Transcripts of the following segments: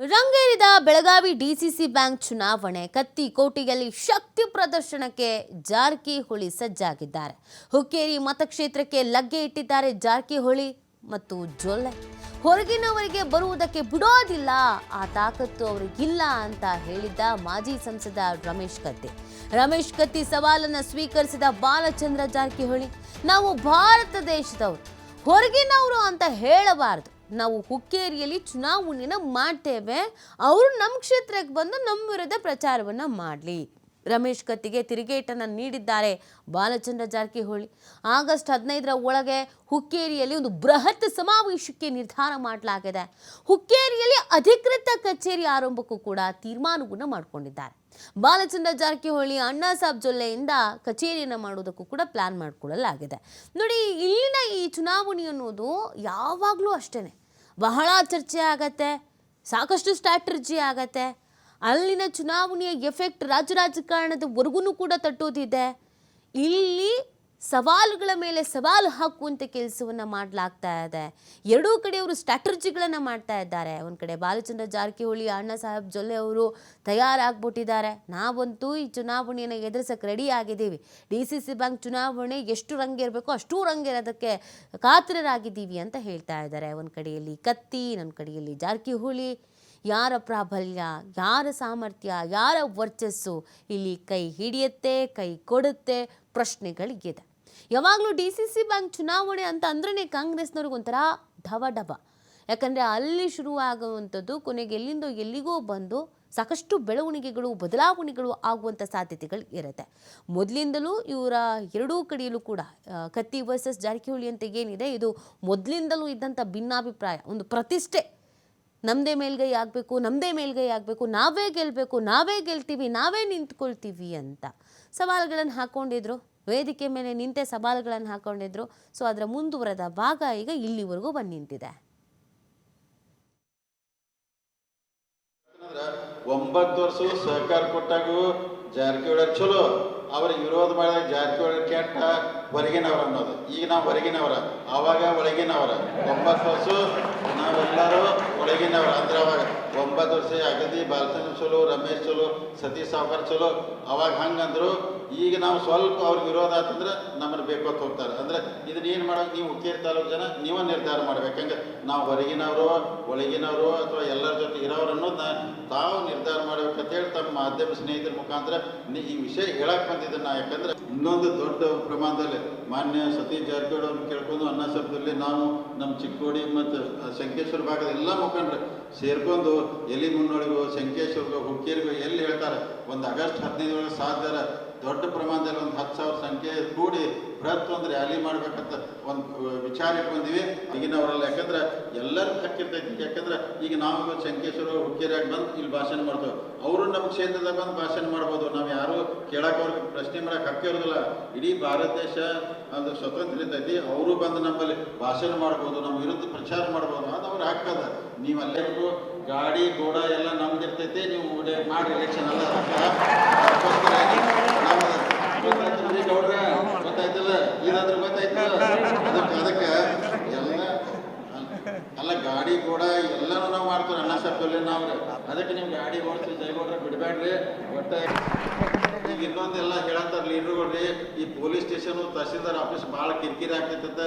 ರಂಗೇರಿದ Belagavi DCC bank ಚುನಾವಣೆ ಕತ್ತಿಕೋಟೆಯಲ್ಲಿ ಶಕ್ತಿ ಪ್ರದರ್ಶನಕ್ಕೆ ಜಾರಕಿಹೊಳಿ ಸಜ್ಜಾಗಿದ್ದಾರೆ. ಹುಕ್ಕೇರಿ ಮತಕ್ಷೇತ್ರಕ್ಕೆ ಲಗ್ಗೆ ಇಟ್ಟಿದ್ದಾರೆ ಜಾರಕಿಹೊಳಿ ಮತ್ತು ಜೊಲ್ಲೆ. ಹೊರಗಿನವರಿಗೆ ಬರುವುದಕ್ಕೆ ಬಿಡೋದಿಲ್ಲ, ಆ ತಾಕತ್ತು ಅವರಿಗಿಲ್ಲ ಅಂತ ಹೇಳಿದ್ದ ಮಾಜಿ ಸಂಸದ ರಮೇಶ್ ಕತ್ತಿ ಸವಾಲನ್ನು ಸ್ವೀಕರಿಸಿದ ಬಾಲಚಂದ್ರ ಜಾರಕಿಹೊಳಿ, ನಾವು ಭಾರತ ದೇಶದವರು, ಹೊರಗಿನವರು ಅಂತ ಹೇಳಬಾರದು. ನಾವು ಹುಕ್ಕೇರಿಯಲ್ಲಿ ಚುನಾವಣೆಯನ್ನು ಮಾಡ್ತೇವೆ, ಅವರು ನಮ್ಮ ಕ್ಷೇತ್ರಕ್ಕೆ ಬಂದು ನಮ್ಮ ವಿರುದ್ಧ ಪ್ರಚಾರವನ್ನು ಮಾಡಲಿ. ರಮೇಶ್ ಕತ್ತಿಗೆ ತಿರುಗೇಟನ್ನು ನೀಡಿದ್ದಾರೆ ಬಾಲಚಂದ್ರ ಜಾರಕಿಹೊಳಿ. ಆಗಸ್ಟ್ 15ರ ಒಳಗೆ ಹುಕ್ಕೇರಿಯಲ್ಲಿ ಒಂದು ಬೃಹತ್ ಸಮಾವೇಶಕ್ಕೆ ನಿರ್ಧಾರ ಮಾಡಲಾಗಿದೆ. ಹುಕ್ಕೇರಿಯಲ್ಲಿ ಅಧಿಕೃತ ಕಚೇರಿ ಆರಂಭಕ್ಕೂ ಕೂಡ ತೀರ್ಮಾನವನ್ನು ಮಾಡಿಕೊಂಡಿದ್ದಾರೆ. ಬಾಲಚಂದ್ರ ಜಾರಕಿಹೊಳಿ ಅಣ್ಣಾ ಸಾಹೇಬ್ ಜೊಲ್ಲೆಯಿಂದ ಕಚೇರಿಯನ್ನು ಮಾಡೋದಕ್ಕೂ ಕೂಡ ಪ್ಲಾನ್ ಮಾಡಿಕೊಳ್ಳಲಾಗಿದೆ. ನೋಡಿ, ಇಲ್ಲಿನ ಈ ಚುನಾವಣೆ ಅನ್ನೋದು ಯಾವಾಗಲೂ ಅಷ್ಟೇ ಬಹಳ ಚರ್ಚೆ ಆಗತ್ತೆ, ಸಾಕಷ್ಟು ಸ್ಟ್ರಾಟರ್ಜಿ ಆಗತ್ತೆ. ಅಲ್ಲಿನ ಚುನಾವಣೆಯ ಎಫೆಕ್ಟ್ ರಾಜಕಾರಣದವರೆಗೂ ಕೂಡ ತಟ್ಟೋದಿದೆ. ಇಲ್ಲಿ ಸವಾಲುಗಳ ಮೇಲೆ ಸವಾಲು ಹಾಕುವಂಥ ಕೆಲಸವನ್ನು ಮಾಡಲಾಗ್ತಾ ಇದೆ. ಎರಡೂ ಕಡೆಯವರು ಸ್ಟ್ರಾಟರ್ಜಿಗಳನ್ನು ಮಾಡ್ತಾ ಇದ್ದಾರೆ. ಒಂದು ಕಡೆ ಬಾಲಚಂದ್ರ ಜಾರಕಿಹೊಳಿ ಅಣ್ಣಾ ಸಾಹೇಬ್ ಜೊಲ್ಲೆ ಅವರು ತಯಾರಾಗ್ಬಿಟ್ಟಿದ್ದಾರೆ. ನಾವಂತೂ ಈ ಚುನಾವಣೆಯನ್ನು ಎದುರಿಸಕ್ಕೆ ರೆಡಿ ಆಗಿದ್ದೀವಿ. ಡಿಸಿಸಿ ಬ್ಯಾಂಕ್ ಚುನಾವಣೆ ಎಷ್ಟು ರಂಗೇರಬೇಕೋ ಅಷ್ಟೂ ರಂಗೇರೋದಕ್ಕೆ ಕಾತರರಾಗಿದ್ದೀವಿ ಅಂತ ಹೇಳ್ತಾ ಇದ್ದಾರೆ. ಒಂದು ಕಡೆಯಲ್ಲಿ ಕತ್ತಿ, ಇನ್ನೊಂದು ಕಡೆಯಲ್ಲಿ ಜಾರಕಿಹೊಳಿ. ಯಾರ ಪ್ರಾಬಲ್ಯ, ಯಾರ ಸಾಮರ್ಥ್ಯ, ಯಾರ ವರ್ಚಸ್ಸು ಇಲ್ಲಿ ಕೈ ಹಿಡಿಯುತ್ತೆ, ಕೈ ಕೊಡುತ್ತೆ, ಪ್ರಶ್ನೆಗಳಿಗಿದೆ. ಯಾವಾಗಲೂ ಡಿಸಿಸಿ ಬ್ಯಾಂಕ್ ಚುನಾವಣೆ ಅಂತ ಅಂದ್ರೆ ಕಾಂಗ್ರೆಸ್ನವ್ರಿಗೆ ಒಂಥರ ಢವ. ಯಾಕಂದರೆ ಅಲ್ಲಿ ಶುರುವಾಗುವಂಥದ್ದು ಕೊನೆಗೆ ಎಲ್ಲಿಂದೋ ಎಲ್ಲಿಗೋ ಬಂದು ಸಾಕಷ್ಟು ಬೆಳವಣಿಗೆಗಳು, ಬದಲಾವಣೆಗಳು ಆಗುವಂಥ ಸಾಧ್ಯತೆಗಳು ಇರುತ್ತೆ. ಮೊದಲಿಂದಲೂ ಇವರ ಎರಡೂ ಕಡೆಯಲ್ಲೂ ಕೂಡ ಕತ್ತಿ ವರ್ಸಸ್ ಜಾರಕಿಹೊಳಿ ಅಂತ ಏನಿದೆ, ಇದು ಮೊದಲಿಂದಲೂ ಇದ್ದಂಥ ಭಿನ್ನಾಭಿಪ್ರಾಯ, ಒಂದು ಪ್ರತಿಷ್ಠೆ. ನಮ್ಮದೇ ಮೇಲ್ಗೈ ಆಗಬೇಕು, ನಾವೇ ಗೆಲ್ಲಬೇಕು, ನಾವೇ ಗೆಲ್ತೀವಿ, ನಾವೇ ನಿಂತ್ಕೊಳ್ತೀವಿ ಅಂತ ಸವಾಲುಗಳನ್ನು ಹಾಕ್ಕೊಂಡಿದ್ರು. ವೇದಿಕೆ ಮೇಲೆ ನಿಂತೆ ಸವಾಲುಗಳನ್ನು ಹಾಕ್ಕೊಂಡಿದ್ರು. ಸೊ ಅದರ ಮುಂದುವರೆದ ಭಾಗ ಈಗ ಇಲ್ಲಿವರೆಗೂ ಬಂದು ನಿಂತಿದೆ. 9 ವರ್ಷ ಸಹಕಾರ ಕೊಟ್ಟಾಗೂ ಜಾರಕಿಹೊಳಿ ಚಲೋ, ಅವ್ರಿಗೆ ವಿರೋಧ ಮಾಡಿದಾಗ ಜಾರಕಿಹೊಳಿ ಕೆಟ್ಟ, ಹೊರಗಿನವ್ರ ಅನ್ನೋದು. ಈಗ ನಾವು ಹೊರಗಿನವರ, ಆವಾಗ ಒಳಗಿನವರ. 9 ವರ್ಷ ನಾವೆಲ್ಲರೂ ಒಳಗಿನವ್ರ ಅಂದ್ರೆ ಅವಾಗ 9 ವರ್ಷ ಅಗದಿ ಬಾಲಚಂದ್ರ ಚಲೋ, ರಮೇಶ್ ಚಲೋ, ಸತೀಶ್ ಸಾವ್ಕಾರ್ ಚಲೋ, ಅವಾಗ ಹಂಗಂದ್ರು. ಈಗ ನಾವು ಸ್ವಲ್ಪ ಅವ್ರಿಗೆ ವಿರೋಧ ಆತಂದ್ರೆ ನಮ್ಮನ್ನು ಬೇಕೋತ್ ಹೋಗ್ತಾರೆ. ಅಂದ್ರೆ ಇದನ್ನೇನು ಮಾಡೋಕೆ ನೀವು ಹುಕ್ಕೇರಿ ತಾಲೂಕು ಜನ ನೀವೇ ನಿರ್ಧಾರ ಮಾಡ್ಬೇಕು. ಹಂಗೆ ನಾವು ಹೊರಗಿನವರು, ಒಳಗಿನವರು ಅಥವಾ ಎಲ್ಲರ ಜೊತೆ ಇರೋರು ಅನ್ನೋದನ್ನ ತಾವು ನಿರ್ಧಾರ ಮಾಡ್ಬೇಕಂತೇಳಿ ತಮ್ಮ ಮಾಧ್ಯಮ ಸ್ನೇಹಿತರ ಮುಖಾಂತರ ಈ ವಿಷಯ ಹೇಳಕ್ಕೆ ಬಂದಿದ್ದೆ ನಾ. ಯಾಕಂದ್ರೆ ಇನ್ನೊಂದು ದೊಡ್ಡ ಪ್ರಮಾಣದಲ್ಲಿ ಮಾನ್ಯ ಸತೀಶ್ ಜಾರಕಿಹೊಳಿ ಅವ್ರನ್ನ ಕೇಳ್ಕೊಂಡು ಅಣ್ಣಾ ಸಾಹೇಬ್ ಜೊಲ್ಲೆ ನಾವು ನಮ್ಮ ಚಿಕ್ಕೋಡಿ ಮತ್ತು ಸಂಕೇಶ್ವರ ಭಾಗದ ಎಲ್ಲ ಮುಖಂಡರು ಸೇರ್ಕೊಂಡು ಎಲ್ಲಿ ಮುನ್ನೋಳಿಗೋ, ಸಂಕೇಶ್ವರ್ಗೋ, ಹುಕ್ಕೇರಿಗೋ ಎಲ್ಲಿ ಹೇಳ್ತಾರೆ ಒಂದು ಆಗಸ್ಟ್ 15 ಒಳಗೆ ಸಾಧ್ಯ ದೊಡ್ಡ ಪ್ರಮಾಣದಲ್ಲಿ ಒಂದು 10,000 ಸಂಖ್ಯೆ ಕೂಡಿ ಬೃಹತ್ ಒಂದು ರ್ಯಾಲಿ ಮಾಡ್ಬೇಕಂತ ಒಂದು ವಿಚಾರ ಇಟ್ಕೊಂಡಿವಿ ಈಗಿನವರೆಲ್ಲ. ಯಾಕಂದ್ರೆ ಎಲ್ಲರಿಗೂ ಹಕ್ಕಿರ್ತೈತಿ. ಯಾಕಂದ್ರೆ ಈಗ ನಾವು ಸಂಕೇಶ್ವರ, ಹುಕ್ಕೇರಿಯಾಗಿ ಬಂದು ಇಲ್ಲಿ ಭಾಷಣ ಮಾಡ್ತೇವೆ, ಅವರು ನಮ್ಮ ಕ್ಷೇತ್ರದಾಗ ಬಂದು ಭಾಷಣ ಮಾಡ್ಬೋದು. ನಾವು ಯಾರು ಕೇಳಕ್ಕೆ ಅವ್ರಿಗೆ ಪ್ರಶ್ನೆ ಮಾಡಕ್ಕೆ ಹಕ್ಕಿ ಇರೋದಿಲ್ಲ. ಇಡೀ ಭಾರತ ದೇಶ ಅದು ಸ್ವತಂತ್ರ ಇರ್ತೈತಿ, ಅವರು ಬಂದು ನಮ್ಮಲ್ಲಿ ಭಾಷಣ ಮಾಡ್ಬೋದು, ನಮ್ಮ ವಿರುದ್ಧ ಪ್ರಚಾರ ಮಾಡ್ಬೋದು, ಅದು ಅವ್ರ ಹಕ್ಕದ. ನೀವು ಅಲ್ಲೇಬೇಕು ಗಾಡಿ ಗೋಡ ಎಲ್ಲ ನಮ್ದು ಇರ್ತೈತಿ, ನೀವು ಮಾಡಿ ಎಲೆಕ್ಷನ್ ಎಲ್ಲ ಗೌಡ್ರ ಗೊತ್ತಾಯ್ತಲ್ಲ, ಇದಾದ್ರೂ ಗೊತ್ತಾಯ್ತಲ್ಲ. ಅದಕ್ಕೆ ಎಲ್ಲ ಅಲ್ಲ ಗಾಡಿ ಗೋಡ ಎಲ್ಲನೂ ನಾವು ಮಾಡ್ತೀವಿ ಅಣ್ಣಾ ಸಾಹೇಬ್ ಜೊಲ್ಲೆ ನಾವು. ಅದಕ್ಕೆ ನೀವು ಗಾಡಿ ಓಡಿಸಿ ಜೈಗೌಡ್ರ ಬಿಡಬೇಡ್ರಿ. ಒಟ್ಟ ಈಗ ಇನ್ನೊಂದೆಲ್ಲ ಹೇಳತ್ತಾರ ಲೀಡ್ರುಗಳ್ರಿ, ಈ ಪೊಲೀಸ್ ಸ್ಟೇಷನು, ತಹಸೀಲ್ದಾರ್ ಆಫೀಸ್ ಭಾಳ ಕಿರಿಕಿರಿ ಆಗ್ತೈತಂತ.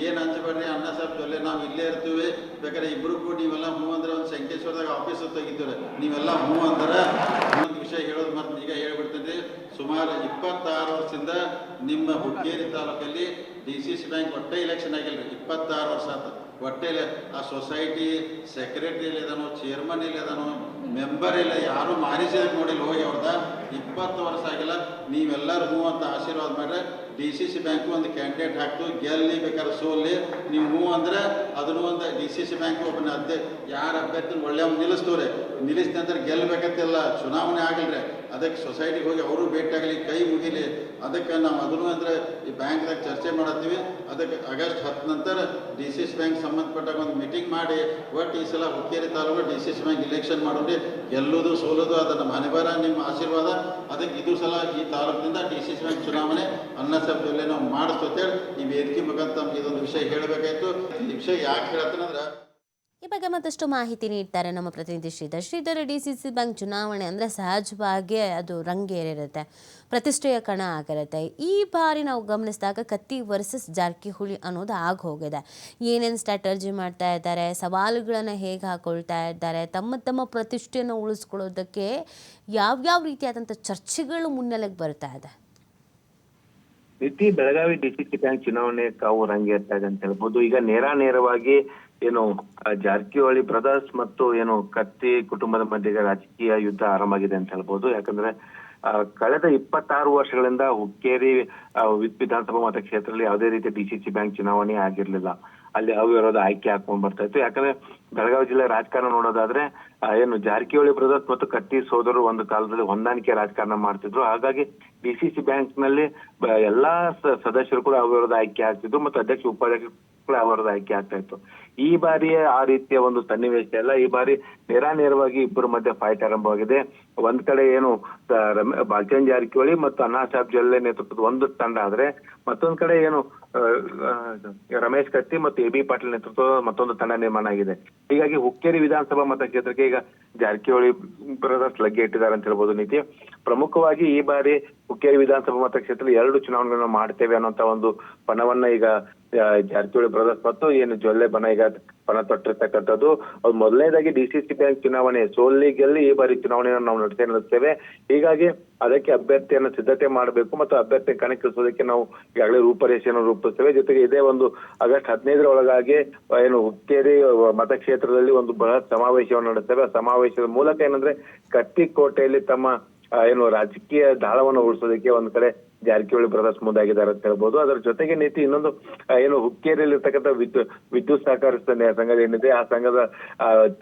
ಏನು ಅಂಜಬೇಡ್ರಿ ಅಣ್ಣಾ ಸಾಹೇಬ್ ಜೊಲ್ಲೆ, ನಾವು ಇಲ್ಲೇ ಇರ್ತೀವಿ. ಬೇಕಾದ್ರೆ ಇಬ್ಬರು ಕೂಡ ನೀವೆಲ್ಲ ಹ್ಞೂ ಅಂದ್ರೆ ಒಂದು ಸಂಕೇಶ್ವರದಾಗ ಆಫೀಸ್ ತೆಗಿತೀವಿ, ನೀವೆಲ್ಲ ಹ್ಞೂ ಅಂದ್ರೆ. ಇನ್ನೊಂದು ವಿಷಯ ಹೇಳೋದು ಮತ್ತೆ ಈಗ ಹೇಳ್ಬಿಡ್ತೀನಿ. ಸುಮಾರು 26 ವರ್ಷದಿಂದ ನಿಮ್ಮ ಹುಕ್ಕೇರಿ ತಾಲೂಕಲ್ಲಿ ಡಿಸಿಸಿ ಬ್ಯಾಂಕ್ ಒಟ್ಟೆ ಎಲೆಕ್ಷನ್ ಆಗಿಲ್ಲ. 26 ವರ್ಷ ಆತ ಒಟ್ಟೆ ಆ ಸೊಸೈಟಿ ಸೆಕ್ರೆಟರಿ ಇಲ್ಲದಾನೋ, ಚೇರ್ಮನ್ ಇಲ್ಲದಾನೋ, ಮೆಂಬರ್ ಇಲ್ಲ, ಯಾರು ಮಾರಿಸಿದಾಗ ನೋಡಿಲ್ಲ ಹೋಗಿ ಅವ್ರದ. 20 ವರ್ಷ ಆಗಿಲ್ಲ. ನೀವೆಲ್ಲರೂ ಹ್ಞೂ ಅಂತ ಆಶೀರ್ವಾದ ಮಾಡ್ರೆ ಡಿಸಿಸಿ ಬ್ಯಾಂಕು ಒಂದು ಕ್ಯಾಂಡಿಡೇಟ್ ಹಾಕ್ತು, ಗೆಲ್ಲಿ ಬೇಕಾದ್ರೆ ಸೋಲ್ಲಿ. ನೀವು ಹ್ಞೂ ಅಂದ್ರೆ ಅದನ್ನು ಒಂದು ಡಿಸಿಸಿ ಬ್ಯಾಂಕ್ ಒಬ್ಬನ ಯಾರು ಅಭ್ಯರ್ಥಿ ಒಳ್ಳೆಯವ್ನು ನಿಲ್ಲಿಸ್ತವ್ರೆ, ನಿಲ್ಲಿಸಿದ ನಂತರ ಗೆಲ್ಲಬೇಕಂತಿಲ್ಲ, ಚುನಾವಣೆ ಆಗಿಲ್ರಿ. ಅದಕ್ಕೆ ಸೊಸೈಟಿಗೆ ಹೋಗಿ ಅವರು ಭೇಟಿಯಾಗಲಿ, ಕೈ ಮುಗಿಲಿ. ಅದಕ್ಕೆ ನಾವು ಅದನ್ನು ಅಂದರೆ ಈ ಬ್ಯಾಂಕ್ದಾಗ ಚರ್ಚೆ ಮಾಡತ್ತೀವಿ. ಅದಕ್ಕೆ ಆಗಸ್ಟ್ 10 ನಂತರ ಡಿಸಿಸಿ ಬ್ಯಾಂಕ್ ಸಂಬಂಧಪಟ್ಟಾಗ ಒಂದು ಮೀಟಿಂಗ್ ಮಾಡಿ ಒಟ್ಟು ಈ ಸಲ Hukkeri taluk DCC bank election ಮಾಡೋದು, ಗೆಲ್ಲೋದು ಸೋಲೋದು ಅದನ್ನು ಮನೆಬಾರ ನಿಮ್ಮ ಆಶೀರ್ವಾದ. ಅದಕ್ಕೆ ಇದು ಸಲ ಈ ತಾಲೂಕಿನಿಂದ ಡಿಸಿಸಿ ಬ್ಯಾಂಕ್ ಚುನಾವಣೆ ಅಣ್ಣಾ ಸಾಹೇಬ್ ಜೊಲ್ಲೆ ನಾವು ಮಾಡಿಸ್ತೇವೆ. ಈ ವೇದಿಕೆ ಮುಖಾಂತರ ಇದೊಂದು ವಿಷಯ ಹೇಳಬೇಕಾಯ್ತು. ಈ ವಿಷಯ ಯಾಕೆ ಹೇಳ್ತಾನಂದ್ರೆ ಈ ಬಗ್ಗೆ ಮತ್ತಷ್ಟು ಮಾಹಿತಿ ನೀಡ್ತಾರೆ ನಮ್ಮ ಪ್ರತಿನಿಧಿ ಶ್ರೀಧರ್. ಡಿಸಿಸಿ ಬ್ಯಾಂಕ್ ಚುನಾವಣೆ ಅಂದರೆ ಸಹಜವಾಗಿ ಅದು ರಂಗೇರಿರುತ್ತೆ, ಪ್ರತಿಷ್ಠೆಯ ಕಣ ಆಗಿರುತ್ತೆ. ಈ ಬಾರಿ ನಾವು ಗಮನಿಸಿದಾಗ ಕತ್ತಿ ವರ್ಸಸ್ ಜಾರಕಿಹೊಳಿ ಅನ್ನೋದು ಹೋಗಿದೆ. ಏನೇನು ಸ್ಟ್ರಾಟರ್ಜಿ ಮಾಡ್ತಾ ಇದ್ದಾರೆ, ಸವಾಲುಗಳನ್ನು ಹೇಗೆ ಹಾಕೊಳ್ತಾ ಇದ್ದಾರೆ, ತಮ್ಮ ಪ್ರತಿಷ್ಠೆಯನ್ನು ಉಳಿಸ್ಕೊಳ್ಳೋದಕ್ಕೆ ಯಾವ್ಯಾವ ರೀತಿಯಾದಂಥ ಚರ್ಚೆಗಳು ಮುನ್ನೆಲೆಗೆ ಬರ್ತಾ ಇದೆ? ಬೆಳಗಾವಿ ಡಿಸಿಸಿ ಬ್ಯಾಂಕ್ ಚುನಾವಣೆ ಕಾವು ರಂಗೇರ್ತಾ ಇದೆ ಅಂತ ಹೇಳ್ಬೋದು. ಈಗ ನೇರವಾಗಿ ಏನು ಜಾರಕಿಹೊಳಿ ಬ್ರದರ್ಸ್ ಮತ್ತು ಏನು ಕತ್ತಿ ಕುಟುಂಬದ ಮಧ್ಯೆ ರಾಜಕೀಯ ಯುದ್ಧ ಆರಂಭವಾಗಿದೆ ಅಂತ ಹೇಳ್ಬೋದು. ಯಾಕಂದ್ರೆ ಕಳೆದ 26 ವರ್ಷಗಳಿಂದ ಹುಕ್ಕೇರಿ ವಿಧಾನಸಭಾ ಮತಕ್ಷೇತ್ರದಲ್ಲಿ ಯಾವುದೇ ರೀತಿ ಡಿಸಿಸಿ ಬ್ಯಾಂಕ್ ಚುನಾವಣೆ ಆಗಿರ್ಲಿಲ್ಲ. ಅಲ್ಲಿ ಅವಿರೋಧ ಆಯ್ಕೆ ಹಾಕೊಂಡ್ ಬರ್ತಾ ಇತ್ತು. ಯಾಕಂದ್ರೆ ಬೆಳಗಾವಿ ಜಿಲ್ಲೆ ರಾಜಕಾರಣ ನೋಡೋದಾದ್ರೆ ಏನು ಜಾರಕಿಹೊಳಿ ಬ್ರದರ್ಸ್ ಮತ್ತು ಕತ್ತಿ ಸೋದರರು ಒಂದು ಕಾಲದಲ್ಲಿ ಹೊಂದಾಣಿಕೆ ರಾಜಕಾರಣ ಮಾಡ್ತಿದ್ರು. ಹಾಗಾಗಿ ಡಿಸಿಸಿ ಬ್ಯಾಂಕ್ ನಲ್ಲಿ ಎಲ್ಲಾ ಸದಸ್ಯರು ಕೂಡ ಅವಿರೋಧ ಆಯ್ಕೆ ಆಗ್ತಿದ್ರು ಮತ್ತು ಅಧ್ಯಕ್ಷ ಉಪಾಧ್ಯಕ್ಷ ಅವರದ್ದು ಆಯ್ಕೆ ಆಗ್ತಾ ಇತ್ತು. ಈ ಬಾರಿ ಆ ರೀತಿಯ ಒಂದು ಸನ್ನಿವೇಶ ಎಲ್ಲ. ಈ ಬಾರಿ ನೇರವಾಗಿ ಇಬ್ಬರ ಮಧ್ಯೆ ಫೈಟ್ ಆರಂಭವಾಗಿದೆ. ಒಂದ್ ಕಡೆ ಏನು ಬಾಲಚಂದ್ರ ಜಾರಕಿಹೊಳಿ ಮತ್ತು ಅಣ್ಣಾ ಸಾಹೇಬ್ ಜೊಲ್ಲೆ ನೇತೃತ್ವದ ಒಂದು ತಂಡ ಆದ್ರೆ, ಮತ್ತೊಂದ್ ಕಡೆ ಏನು ರಮೇಶ್ ಕತ್ತಿ ಮತ್ತು ಎ ಬಿ ಪಾಟೀಲ್ ನೇತೃತ್ವದ ಮತ್ತೊಂದು ತಂಡ ನಿರ್ಮಾಣ ಆಗಿದೆ. ಹೀಗಾಗಿ ಹುಕ್ಕೇರಿ ವಿಧಾನಸಭಾ ಮತಕ್ಷೇತ್ರಕ್ಕೆ ಈಗ ಜಾರಕಿಹೊಳಿ ಬ್ರದರ್ಸ್ ಲಗ್ಗೆ ಇಟ್ಟಿದ್ದಾರೆ ಅಂತ ಹೇಳ್ಬೋದು. ನೀತಿ ಪ್ರಮುಖವಾಗಿ ಈ ಬಾರಿ ಹುಕ್ಕೇರಿ ವಿಧಾನಸಭಾ ಮತಕ್ಷೇತ್ರದಲ್ಲಿ 2 ಚುನಾವಣೆಗಳನ್ನ ಮಾಡ್ತೇವೆ ಅನ್ನೋಂತ ಒಂದು ಪಣವನ್ನ ಈಗ ಜಾರಕಿಹೊಳಿ ಬ್ರದರ್ಸ್ ಮತ್ತು ಏನು ಜೊಲ್ಲೆ ಬಣ ಈಗ ಪಣ ತೊಟ್ಟಿರ್ತಕ್ಕಂಥದ್ದು. ಅದು ಮೊದಲನೇದಾಗಿ ಡಿಸಿಸಿ ಬ್ಯಾಂಕ್ ಚುನಾವಣೆ ಸೋಲಿಗೆಲ್ಲಿ ಈ ಬಾರಿ ಚುನಾವಣೆಯನ್ನು ನಾವು ನಡೆಸ್ತೇವೆ. ಹೀಗಾಗಿ ಅದಕ್ಕೆ ಅಭ್ಯರ್ಥಿಯನ್ನು ಸಿದ್ಧತೆ ಮಾಡಬೇಕು ಮತ್ತು ಅಭ್ಯರ್ಥಿ ಕಣಕ್ಕಿಳಿಸೋದಕ್ಕೆ ನಾವು ಈಗಾಗಲೇ ರೂಪರೇಷೆಯನ್ನು ರೂಪಿಸ್ತೇವೆ. ಜೊತೆಗೆ ಇದೇ ಒಂದು ಆಗಸ್ಟ್ 15ರ ಒಳಗಾಗಿ ಏನು ಹುಕ್ಕೇರಿ ಮತಕ್ಷೇತ್ರದಲ್ಲಿ ಒಂದು ಬೃಹತ್ ಸಮಾವೇಶವನ್ನು ನಡೆಸ್ತೇವೆ. ಆ ಸಮಾವೇಶದ ಮೂಲಕ ಏನಂದ್ರೆ ಕತ್ತಿಕೋಟೆಯಲ್ಲಿ ತಮ್ಮ ಏನು ರಾಜಕೀಯ ದಾಳವನ್ನು ಉಳಿಸೋದಕ್ಕೆ ಒಂದ್ ಕಡೆ ಜಾರಕಿಹೊಳಿ ಬ್ರದರ್ಸ್ ಮುಂದಾಗಿದ್ದಾರೆ ಅಂತ ಹೇಳ್ಬೋದು. ಅದರ ಜೊತೆಗೆ ನೀತಿ ಇನ್ನೊಂದು ಏನು ಹುಕ್ಕೇರಿಯಲ್ಲಿ ಇರ್ತಕ್ಕಂಥ ವಿದ್ಯುತ್ ಸಹಕಾರ ಸಂಘ ಏನಿದೆ ಆ ಸಂಘದ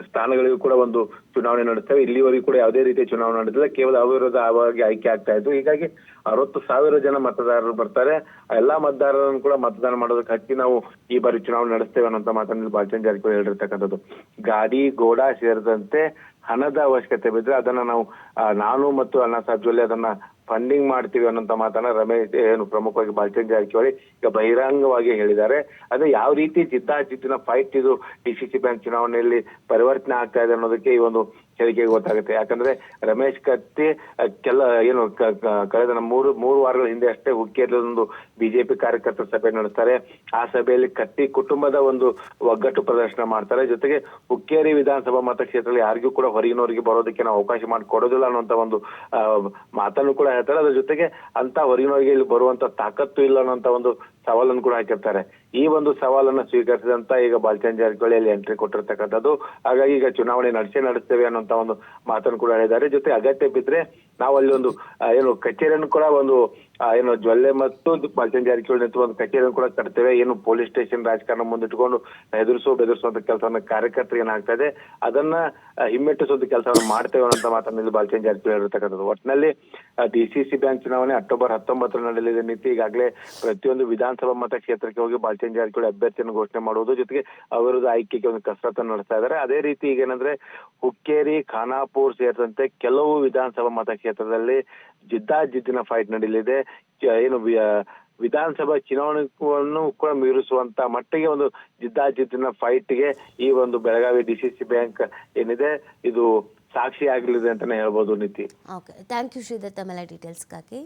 ಸ್ಥಾನಗಳಿಗೂ ಕೂಡ ಒಂದು ಚುನಾವಣೆ ನಡೆಸ್ತೇವೆ. ಇಲ್ಲಿವರೆಗೂ ಕೂಡ ಯಾವುದೇ ರೀತಿಯ ಚುನಾವಣೆ ನಡೆದಿಲ್ಲ, ಕೇವಲ ಅವಿರೋಧ ಆವಾಗಿ ಆಯ್ಕೆ ಆಗ್ತಾ ಇದ್ದು. ಹೀಗಾಗಿ 60,000 ಜನ ಮತದಾರರು ಬರ್ತಾರೆ. ಎಲ್ಲಾ ಮತದಾರರನ್ನು ಕೂಡ ಮತದಾನ ಮಾಡೋದಕ್ಕೆ ಹಚ್ಚಿ ನಾವು ಈ ಬಾರಿ ಚುನಾವಣೆ ನಡೆಸ್ತೇವೆ ಅನ್ನೋ ಮಾತನ್ನು ಬಾಲಚಂದ್ರ ಜಾರಕಿಹೊಳಿ ಹೇಳಿರ್ತಕ್ಕಂಥದ್ದು. ಗಾಡಿ ಗೋಡಾ ಸೇರಿದಂತೆ ಹಣದ ಅವಶ್ಯಕತೆ ಬಿದ್ರೆ ಅದನ್ನ ನಾನು ಮತ್ತು ಅಣ್ಣಾ ಸಾಹೇಬ್ ಜೊಲ್ಲೆ ಅದನ್ನ ಫಂಡಿಂಗ್ ಮಾಡ್ತೀವಿ ಅನ್ನೋಂತ ಮಾತನ್ನ ರಮೇಶ್ ಏನು ಪ್ರಮುಖವಾಗಿ ಬಾಲಚಂದ್ರ ಜಾರಕಿಹೊಳಿ ಈಗ ಬಹಿರಂಗವಾಗಿ ಹೇಳಿದ್ದಾರೆ. ಅದೇ ಯಾವ ರೀತಿ ಜಿದ್ದಾಜಿದ್ದಿನ ಫೈಟ್ ಇದು ಡಿಸಿಸಿ ಬ್ಯಾಂಕ್ ಚುನಾವಣೆಯಲ್ಲಿ ಪರಿವರ್ತನೆ ಆಗ್ತಾ ಇದೆ ಅನ್ನೋದಕ್ಕೆ ಈ ಒಂದು ಹೇಳಿಕೆಗೆ ಗೊತ್ತಾಗುತ್ತೆ. ಯಾಕಂದ್ರೆ ರಮೇಶ್ ಕತ್ತಿ ಏನು ಕಳೆದ ಮೂರು ವಾರಗಳ ಹಿಂದೆ ಅಷ್ಟೇ ಹುಕ್ಕೇರಿಯಲ್ಲಿ ಒಂದು ಬಿಜೆಪಿ ಕಾರ್ಯಕರ್ತರ ಸಭೆ ನಡೆಸ್ತಾರೆ. ಆ ಸಭೆಯಲ್ಲಿ ಕತ್ತಿ ಕುಟುಂಬದ ಒಂದು ಒಗ್ಗಟ್ಟು ಪ್ರದರ್ಶನ ಮಾಡ್ತಾರೆ. ಜೊತೆಗೆ ಹುಕ್ಕೇರಿ ವಿಧಾನಸಭಾ ಮತಕ್ಷೇತ್ರದಲ್ಲಿ ಯಾರಿಗೂ ಕೂಡ ಹೊರಗಿನವರಿಗೆ ಬರೋದಕ್ಕೆ ನಾವು ಅವಕಾಶ ಮಾಡಿ ಕೊಡೋದಿಲ್ಲ ಅನ್ನುವಂತ ಒಂದು ಮಾತನ್ನು ಕೂಡ ಹೇಳ್ತಾರೆ. ಅದ್ರ ಜೊತೆಗೆ ಅಂತ ಹೊರಗಿನವರಿಗೆ ಇಲ್ಲಿ ಬರುವಂತ ತಾಕತ್ತು ಇಲ್ಲ ಅನ್ನೋಂತ ಒಂದು ಸವಾಲನ್ನು ಕೂಡ ಹಾಕಿರ್ತಾರೆ. ಈ ಒಂದು ಸವಾಲನ್ನ ಸ್ವೀಕರಿಸಿದಂತ ಈಗ ಬಾಲಚಂದ್ರ ಜಾರಕಿಹೊಳಿ ಅಲ್ಲಿ ಎಂಟ್ರಿ ಕೊಟ್ಟಿರ್ತಕ್ಕಂಥದ್ದು. ಹಾಗಾಗಿ ಈಗ ಚುನಾವಣೆ ನಡೆಸ್ತೇವೆ ಅನ್ನೋಂತ ಒಂದು ಮಾತನ್ನು ಕೂಡ ಹೇಳಿದ್ದಾರೆ. ಜೊತೆ ಅಗತ್ಯ ಬಿದ್ರೆ ನಾವು ಅಲ್ಲಿ ಒಂದು ಏನು ಕಚೇರಿಯನ್ನು ಕೂಡ ಒಂದು ಏನು ಜೊಲ್ಲೆ ಮತ್ತು ಬಾಲಚಂದ್ರ ಜಾರಕಿಹೊಳಿ ನೇತೃತ್ವ ಒಂದು ಕಚೇರಿಯನ್ನು ಕೂಡ ಕಟ್ತೇವೆ. ಏನು ಪೊಲೀಸ್ ಸ್ಟೇಷನ್ ರಾಜಕಾರಣ ಮುಂದಿಟ್ಕೊಂಡು ಬೆದರಿಸುವಂತ ಕೆಲಸವನ್ನ ಕಾರ್ಯಕರ್ತರು ಏನಾಗ್ತಾ ಇದೆ ಅದನ್ನ ಹಿಮ್ಮೆಟ್ಟಿಸುವಂತ ಕೆಲಸವನ್ನು ಮಾಡ್ತೇವೆ ಅನ್ನೋ ಮಾತನ್ನ ಬಾಲಚಂದ್ರ ಜಾರಕಿಹೊಳಿ ಹೇಳಿರ್ತಕ್ಕಂಥದ್ದು. ಒಟ್ಟಿನಲ್ಲಿ ಡಿಸಿಸಿ ಬ್ಯಾಂಕ್ ಚುನಾವಣೆ ಅಕ್ಟೋಬರ್ 19 ನಡೆಯಲಿದೆ. ನೀತಿ ಈಗಾಗಲೇ ಪ್ರತಿಯೊಂದು ವಿಧಾನಸಭಾ ಮತಕ್ಷೇತ್ರಕ್ಕೆ ಹೋಗಿ ಬಾಲಚಂದ್ರ ಜಾರಕಿಹೊಳಿ ಅಭ್ಯರ್ಥಿಯನ್ನು ಘೋಷಣೆ ಮಾಡುವುದು ಜೊತೆಗೆ ಅವರದ್ದು ಆಯ್ಕೆಗೆ ಒಂದು ಕಸರತ್ತನ್ನು ನಡೆಸ್ತಾ ಇದ್ದಾರೆ. ಅದೇ ರೀತಿ ಈಗ ಏನಂದ್ರೆ ಹುಕ್ಕೇರಿ ಖಾನಾಪುರ ಸೇರಿದಂತೆ ಕೆಲವು ವಿಧಾನಸಭಾ ಮತಕ್ಷೇತ್ರದಲ್ಲಿ ಜಿದ್ದಾಜಿದ್ದಿನ ಫೈಟ್ ನಡೆಯಲಿದೆ. ಏನು ವಿಧಾನಸಭಾ ಚುನಾವಣೆಯನ್ನು ಕೂಡ ಮೀರಿಸುವಂತ ಮಟ್ಟಿಗೆ ಒಂದು ಜಿದ್ದಾಜಿದ್ದಿನ ಫೈಟ್ಗೆ ಈ ಒಂದು ಬೆಳಗಾವಿ ಡಿಸಿಸಿ ಬ್ಯಾಂಕ್ ಏನಿದೆ ಇದು ಸಾಕ್ಷಿ ಆಗಲಿದೆ ಅಂತಾನೆ ಹೇಳ್ಬೋದು. ನೀತಿ ಓಕೆ, ಥ್ಯಾಂಕ್ ಯು ಶ್ರೀಧರ್ ತಮ್ಮೆಲ್ಲ ಡೀಟೇಲ್ಸ್ಗಾಗಿ.